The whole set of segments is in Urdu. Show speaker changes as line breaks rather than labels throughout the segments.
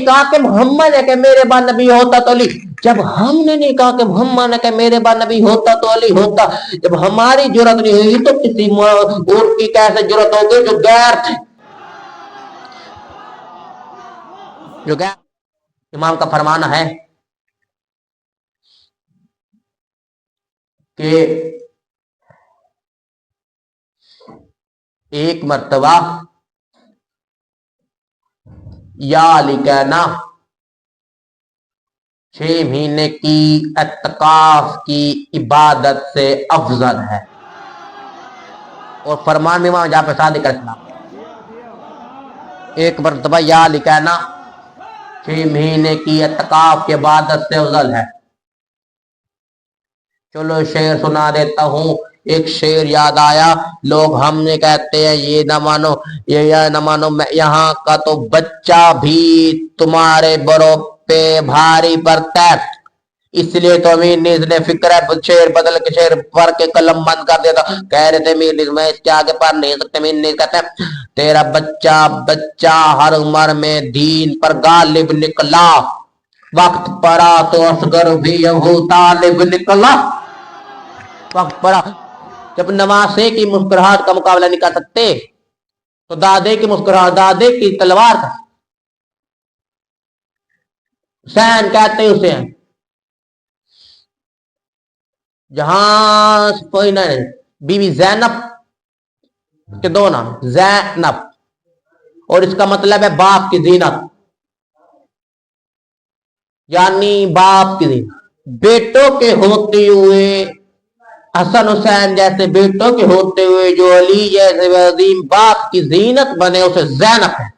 نہیں کہا کہ محمد ہے کہ میرے بعد نبی ہوتا تو علی، جب ہم نے نہیں کہا کہ محمد ہے کہ میرے بعد نبی ہوتا تو علی ہوتا، جب ہماری جرت نہیں ہوئی تو کسی اور کی کیسے جرت ہوگی جو غیر تھے، جو غیر۔ امام کا فرمانا ہے کہ ایک مرتبہ یا علی کہنا 6 مہینے کی اعتکاف کی عبادت سے افضل ہے، اور فرمان میں جہاں پہ صادق علیہ السلام، ایک مرتبہ یا علی کہنا 6 مہینے کی اعتکاف کی عبادت سے افضل ہے۔ چلو شعر سنا دیتا ہوں، ایک شعر یاد آیا، لوگ ہم نے کہتے ہیں یہ نہ مانو، یہ نہ مانو، یہاں کا تو بچہ بھی تمہارے برو پہ بھاری پڑتا ہے، اس لیے تو امیر نیز نے فکر ہے شعر بدل کے شعر پڑھ کے قلم بند کر دیتا۔ کہہ رہے تھے امیر نیز میں اس کے آگے پڑھ نہیں سکتے، امیر نیز کہتے ہیں تیرا بچہ ہر عمر میں دین پر غالب نکلا، وقت پڑا تو اصغر بھی یہو طالب نکلا، وقت پڑا۔ جب نواسے کی مسکراہٹ کا مقابلہ نہیں کر سکتے تو دادے کی مسکراہٹ، دادے کی تلوار کا، حسین کہتے اسے ہیں جہاں کوئی نہ، بی بی زینب کے 2 نام زینب، اور اس کا مطلب ہے باپ کی زینت، یعنی باپ کی زینت، بیٹوں کے ہوتے ہوئے حسن حسین جیسے بیٹوں کے ہوتے ہوئے جو علی جیسے عظیم باپ کی زینت بنے اسے زینب ہے،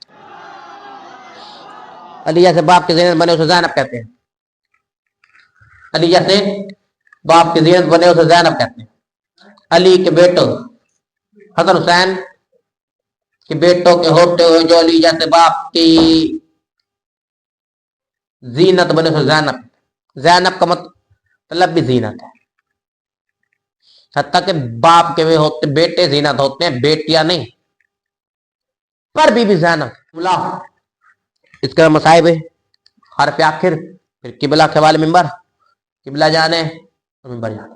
علی جیسے باپ کی زینت بنے اسے زینب کہتے ہیں، علی جیسے باپ کی زینت بنے اسے زینب کہتے ہیں۔ علی کے بیٹوں حسن حسین کے بیٹوں کے ہوتے ہوئے جو علی جیسے باپ کی زینت بنے اسے زینب، زینب کا مطلب بھی زینت ہے، حتیٰ کہ باپ کے ہوتے بیٹے زینت ہوتے ہیں، بیٹیاں نہیں، پر بی بی زینب اس کا مصائب ہے، حرف آخر، پھر قبلہ کے والے ممبر، قبلہ جانے ممبر جانے،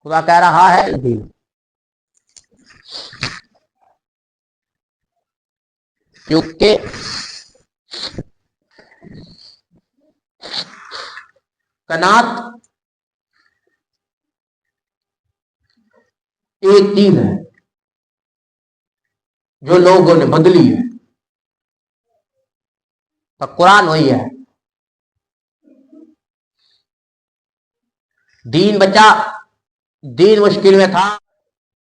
خدا کہہ رہا ہے کیونکہ قناعت ایک چیز ہے جو لوگوں نے بدلی ہے، تو قرآن وہی ہے، دین بچا، دین مشکل میں تھا،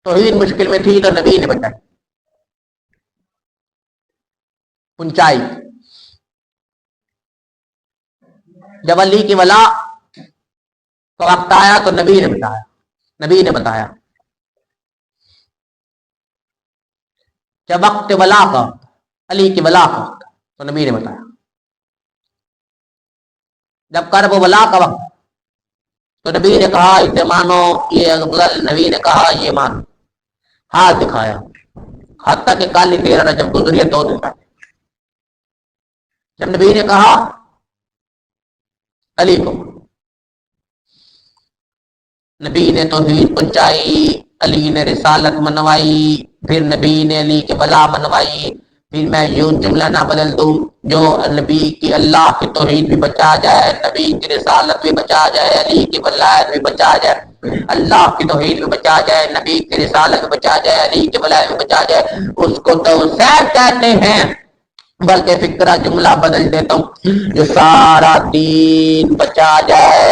توحید مشکل میں تھی تو نبی نے بچائی، پہنچائی۔ جب علی کی ولا کا وقت آیا تو نبی نے بتایا، نبی نے بتایا، جب وقت ولا کا، علی کی ولا کا تو نبی نے بتایا، جب کرب ولا کا وقت تو نبی نے کہا اسے مانو یہ افضل، نبی نے کہا یہ مانو، ہاتھ دکھایا، حتیٰ کہ کالی 13 رجب گزری 2 دن پہلے، جب نبی نے کہا علی کو، نبی نے توحید پہنچائی، علی نے رسالت منوائی، پھر نبی نے علی کے بلا منوائی، پھر میں یوں جملہ نہ بدل دوں جو نبی کی اللہ کی توحید بھی بچا جائے، نبی کی رسالت بھی بچا جائے، علی کی ولایت بھی بچا جائے، اللہ کی توحید بھی بچا جائے، نبی کی رسالت بھی بچا جائے، علی کی ولایت بھی بچا جائے، اس کو تو سید کہتے ہیں۔ بلکہ فکرہ جملہ بدل دیتا ہوں، جو سارا دین بچا جائے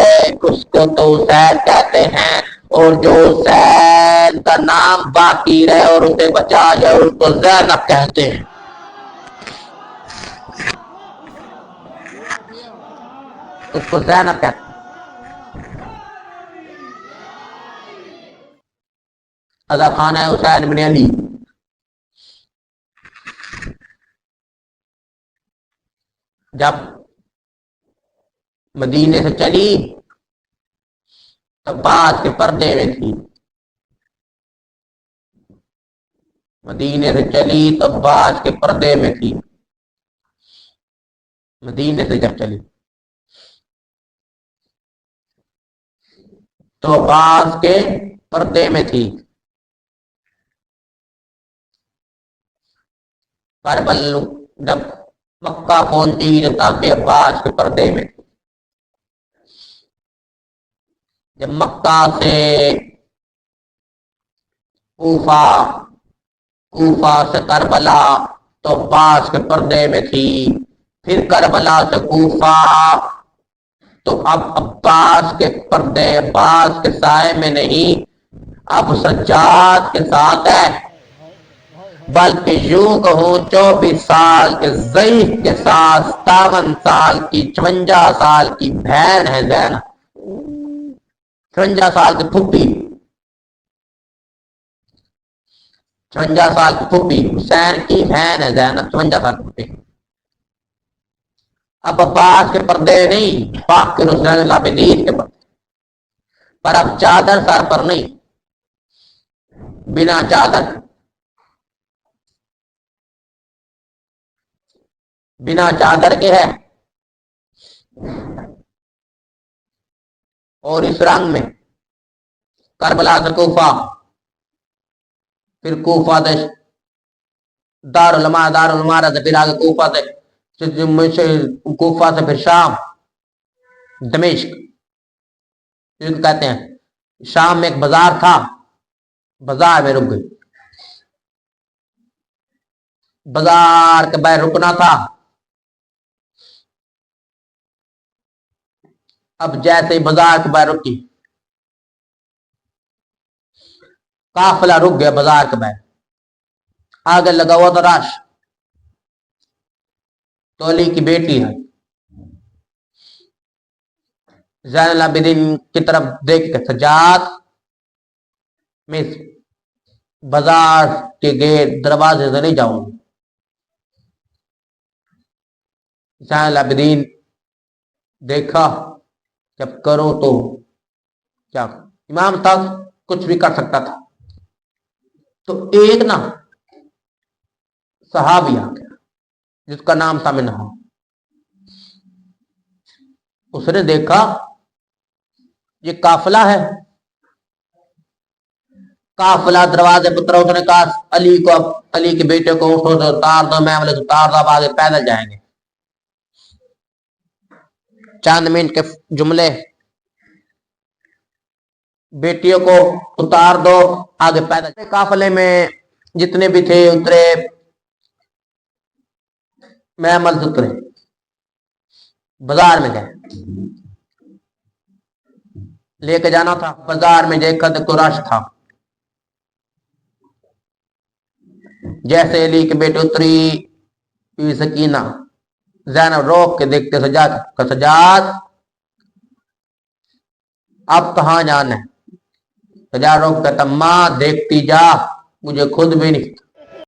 اس کو تو سید کہتے ہیں، اور جو حسین کا نام باقی رہے اور اسے بچا جائے اس کو زینب کہتے ہیں، اس کو زینب کہتے ہیں۔ اذا خان ہے حسین بن علی، جب مدینے سے چلی عباس کے پردے میں تھی، مدینے سے چلی تو عباس کے پردے میں تھی، مدینے سے جب چلی تو عباس کے پردے میں تھی. کربل جب مکہ پہنچی تو تاکہ عباس کے پردے میں تھی. جب مکہ سے کوفہ سے کربلا تو عباس کے پردے میں تھی. پھر کربلا سے کوفہ تو اب عباس کے پردے، عباس کے سائے میں نہیں، اب سجاد کے ساتھ ہے. بلکہ یوں کہوں 24 سال کے ضعیف کے ساتھ 57 سال کی 54 سال کی بہن ہے زینب. 54 سال کی پھوپھی، 54 سال کی پھوپھی حسین کی بہن ہے زینب. 54 سال کی پھوپھی. اب عباس کے پردے نہیں، پاک کے حسین العابدین کے پردے. پر اب چادر سر پر نہیں، بنا چادر، بنا چادر کے ہے. اور اس رنگ میں کربلا سے کوفہ، پھر کوفہ سے دارالعلوم سے پھر آگے کوفہ سے پھر شام، دمشق کہتے ہیں. شام میں ایک بازار تھا، بازار میں رک گئی. بازار کے باہر رکنا تھا. اب جیسے ہی بازار کے باہر رکی، قافلہ رک گیا بازار کے باہر. آگے لگا ہوا تھا رش. تو علی کی بیٹی ہے زین العابدین کی طرف دیکھ کے سجاد میں بازار کے گیٹ دروازے سے نہیں جاؤں. زین العابدین دیکھا جب کرو تو کیا، امام تھا کچھ بھی کر سکتا تھا. تو ایک نا صحابی آ گیا جس کا نام تھا منہا. اس نے دیکھا یہ قافلہ ہے، قافلہ دروازے پتر. اس نے کہا علی کے بیٹے کو اٹھو تو اتار دو. میں بولے اتار دو، اب آگے پیدل جائیں گے. چند منٹ کے جملے، بیٹیوں کو اتار دو، آگے پیدل. قافلے میں جتنے بھی تھے اترے، محمل سے اترے، بازار میں گئے. لے کے جانا تھا. بازار میں دیکھا تو رش تھا. جیسے علی کے بیٹے اتری سکینہ، زینب روک کے دیکھتے سجاد اب کہاں جانا ہے. سجاد روک کہتا ماں دیکھتی جا، مجھے خود بھی نہیں